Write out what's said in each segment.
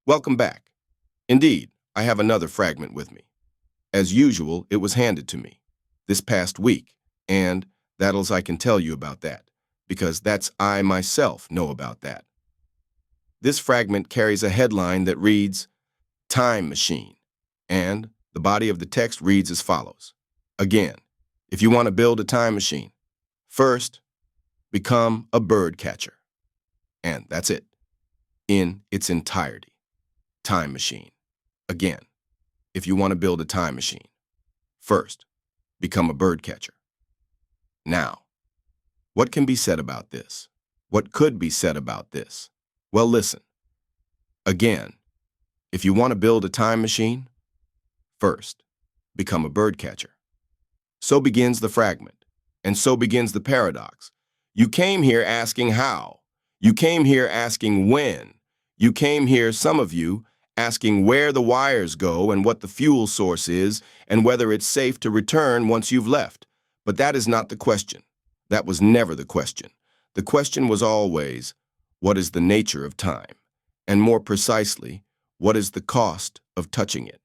Welcome back. Indeed, I have another fragment with me. As usual, it was handed to me this past week, and that'll I can tell you about that, because that's I myself know about that. This fragment carries a headline that reads, Time Machine, and the body of the text reads as follows. Again, if you want to build a time machine, first, become a bird catcher. And that's it, in its entirety. Time machine. Again, if you want to build a time machine, first, become a bird catcher. Now, what can be said about this? What could be said about this? Well, listen. Again, if you want to build a time machine, first, become a bird catcher. So begins the fragment, and so begins the paradox. You came here asking how. You came here asking when. You came here, some of you, asking where the wires go and what the fuel source is and whether it's safe to return once you've left. But that is not the question. That was never the question. The question was always, what is the nature of time? And more precisely, what is the cost of touching it?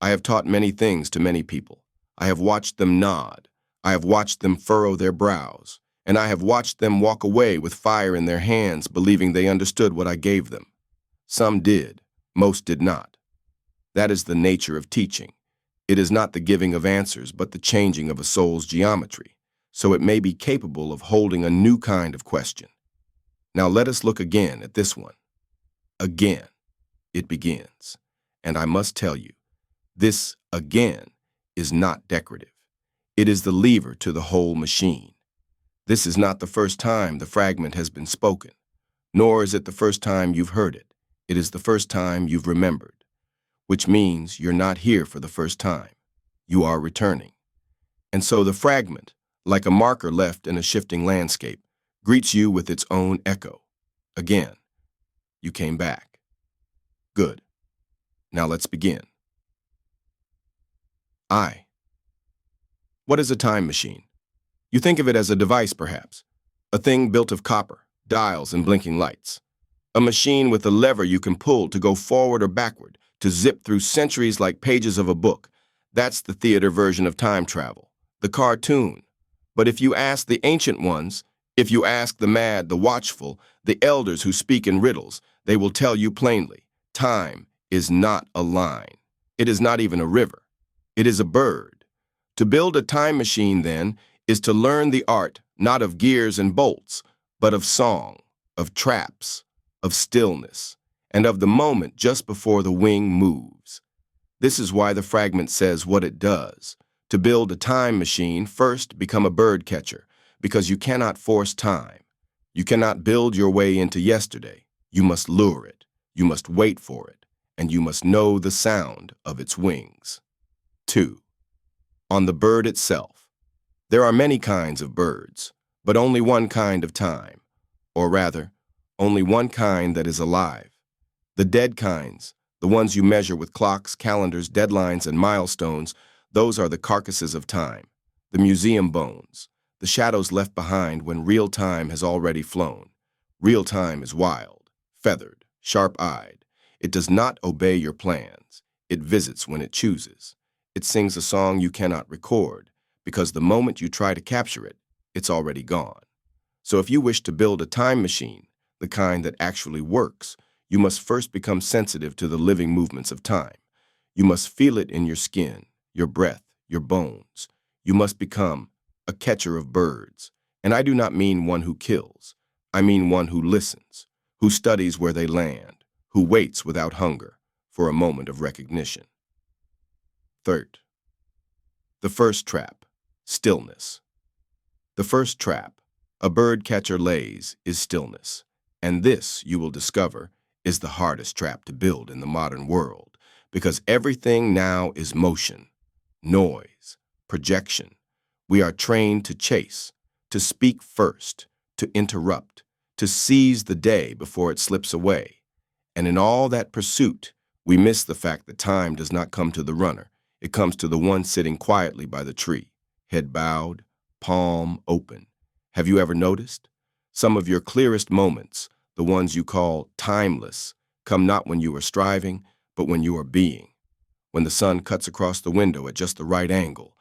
I have taught many things to many people. I have watched them nod. I have watched them furrow their brows. And I have watched them walk away with fire in their hands, believing they understood what I gave them. Some did. Most did not. That is the nature of teaching. It is not the giving of answers, but the changing of a soul's geometry, so it may be capable of holding a new kind of question. Now let us look again at this one. Again, it begins. And I must tell you, this again is not decorative. It is the lever to the whole machine. This is not the first time the fragment has been spoken, nor is it the first time you've heard it. It is the first time you've remembered, which means you're not here for the first time. You are returning. And so the fragment, like a marker left in a shifting landscape, greets you with its own echo. Again, you came back. Good. Now let's begin. What is a time machine? You think of it as a device, perhaps. A thing built of copper, dials, and blinking lights. A machine with a lever you can pull to go forward or backward, to zip through centuries like pages of a book. That's the theater version of time travel, the cartoon. But if you ask the ancient ones, if you ask the mad, the watchful, the elders who speak in riddles, they will tell you plainly, time is not a line. It is not even a river. It is a bird. To build a time machine, then, is to learn the art not of gears and bolts, but of song, of traps, of stillness, and of the moment just before the wing moves. This is why the fragment says what it does. To build a time machine, first become a bird catcher, because you cannot force time. You cannot build your way into yesterday. You must lure it, you must wait for it, and you must know the sound of its wings. 2. On the bird itself. There are many kinds of birds, but only one kind of time, or rather, only one kind that is alive. The dead kinds, the ones you measure with clocks, calendars, deadlines, and milestones, those are the carcasses of time, the museum bones, the shadows left behind when real time has already flown. Real time is wild, feathered, sharp-eyed. It does not obey your plans. It visits when it chooses. It sings a song you cannot record, because the moment you try to capture it, it's already gone. So if you wish to build a time machine, the kind that actually works, you must first become sensitive to the living movements of time. You must feel it in your skin, your breath, your bones. You must become a catcher of birds. And I do not mean one who kills. I mean one who listens, who studies where they land, who waits without hunger for a moment of recognition. Third, the first trap, stillness. The first trap a bird catcher lays is stillness. And this, you will discover, is the hardest trap to build in the modern world, because everything now is motion, noise, projection. We are trained to chase, to speak first, to interrupt, to seize the day before it slips away. And in all that pursuit, we miss the fact that time does not come to the runner. It comes to the one sitting quietly by the tree, head bowed, palm open. Have you ever noticed? Some of your clearest moments, the ones you call timeless, come not when you are striving, but when you are being, when the sun cuts across the window at just the right angle,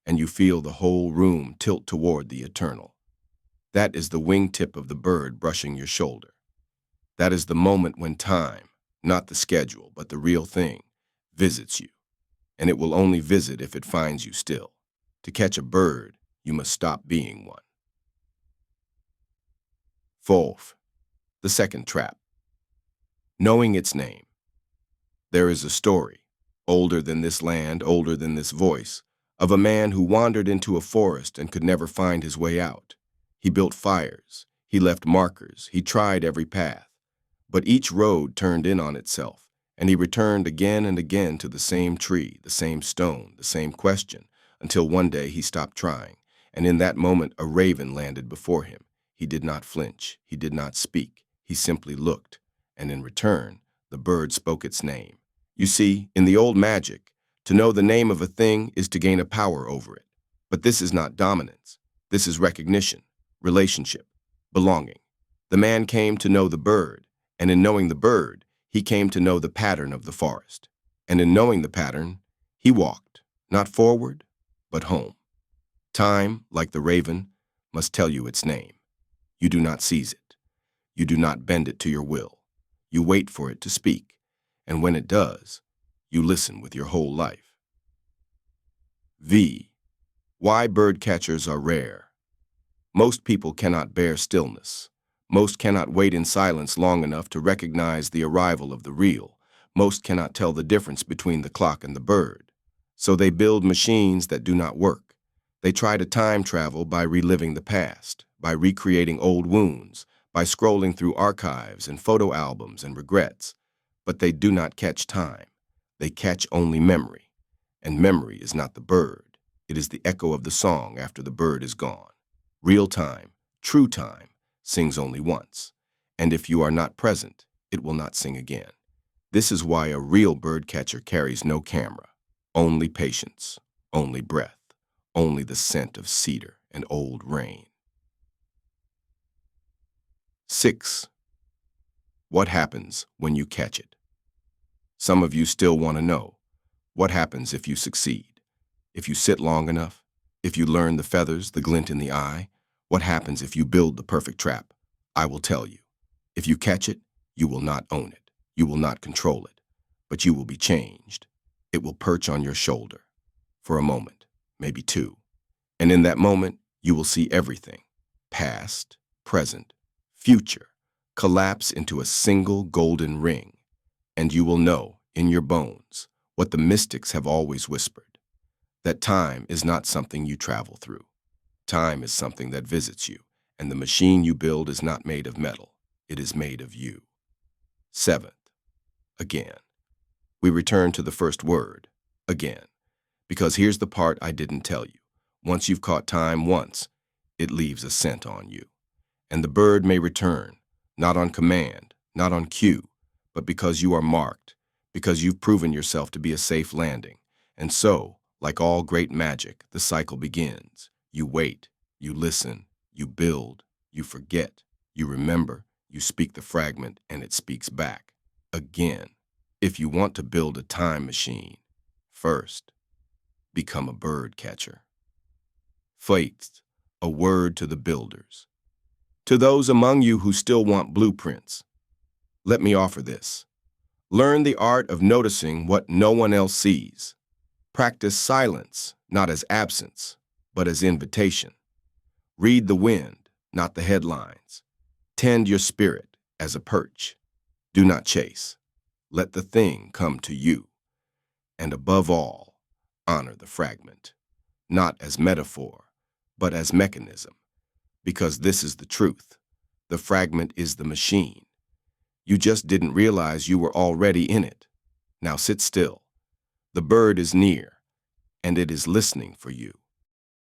and you feel the whole room tilt toward the eternal. That is the wingtip of the bird brushing your shoulder. That is the moment when time, not the schedule, but the real thing, visits you. And it will only visit if it finds you still. To catch a bird, you must stop being one. Fourth, the second trap. Knowing its name. There is a story, older than this land, older than this voice, of a man who wandered into a forest and could never find his way out. He built fires, he left markers, he tried every path. But each road turned in on itself, and he returned again and again to the same tree, the same stone, the same question, until one day he stopped trying, and in that moment a raven landed before him. He did not flinch, he did not speak, he simply looked, and in return, the bird spoke its name. You see, in the old magic, to know the name of a thing is to gain a power over it. But this is not dominance. This is recognition, relationship, belonging. The man came to know the bird, and in knowing the bird, he came to know the pattern of the forest. And in knowing the pattern, he walked, not forward, but home. Time, like the raven, must tell you its name. You do not seize it. You do not bend it to your will. You wait for it to speak, and when it does, you listen with your whole life. V. Why bird catchers are rare. Most people cannot bear stillness. Most cannot wait in silence long enough to recognize the arrival of the real. Most cannot tell the difference between the clock and the bird. So they build machines that do not work. They try to time travel by reliving the past, by recreating old wounds, by scrolling through archives and photo albums and regrets. But they do not catch time. They catch only memory. And memory is not the bird. It is the echo of the song after the bird is gone. Real time, true time, sings only once. And if you are not present, it will not sing again. This is why a real bird catcher carries no camera. Only patience, only breath, only the scent of cedar and old rain. 6. What happens when you catch it? Some of you still want to know, what happens if you succeed? If you sit long enough? If you learn the feathers, the glint in the eye? What happens if you build the perfect trap? I will tell you. If you catch it, you will not own it. You will not control it. But you will be changed. It will perch on your shoulder. For a moment, maybe two. And in that moment, you will see everything. Past, present, future, collapse into a single golden ring. And you will know, in your bones, what the mystics have always whispered, that time is not something you travel through. Time is something that visits you, and the machine you build is not made of metal. It is made of you. 7th, again. We return to the first word, again, because here's the part I didn't tell you. Once you've caught time once, it leaves a scent on you. And the bird may return, not on command, not on cue, but because you are marked, because you've proven yourself to be a safe landing. And so, like all great magic, the cycle begins. You wait, you listen, you build, you forget, you remember, you speak the fragment, and it speaks back. Again, if you want to build a time machine, first, become a bird catcher. 8th, a word to the builders. To those among you who still want blueprints, let me offer this. Learn the art of noticing what no one else sees. Practice silence, not as absence, but as invitation. Read the wind, not the headlines. Tend your spirit as a perch. Do not chase. Let the thing come to you. And above all, honor the fragment, not as metaphor, but as mechanism. Because this is the truth. The fragment is the machine. You just didn't realize you were already in it. Now sit still. The bird is near, and it is listening for you.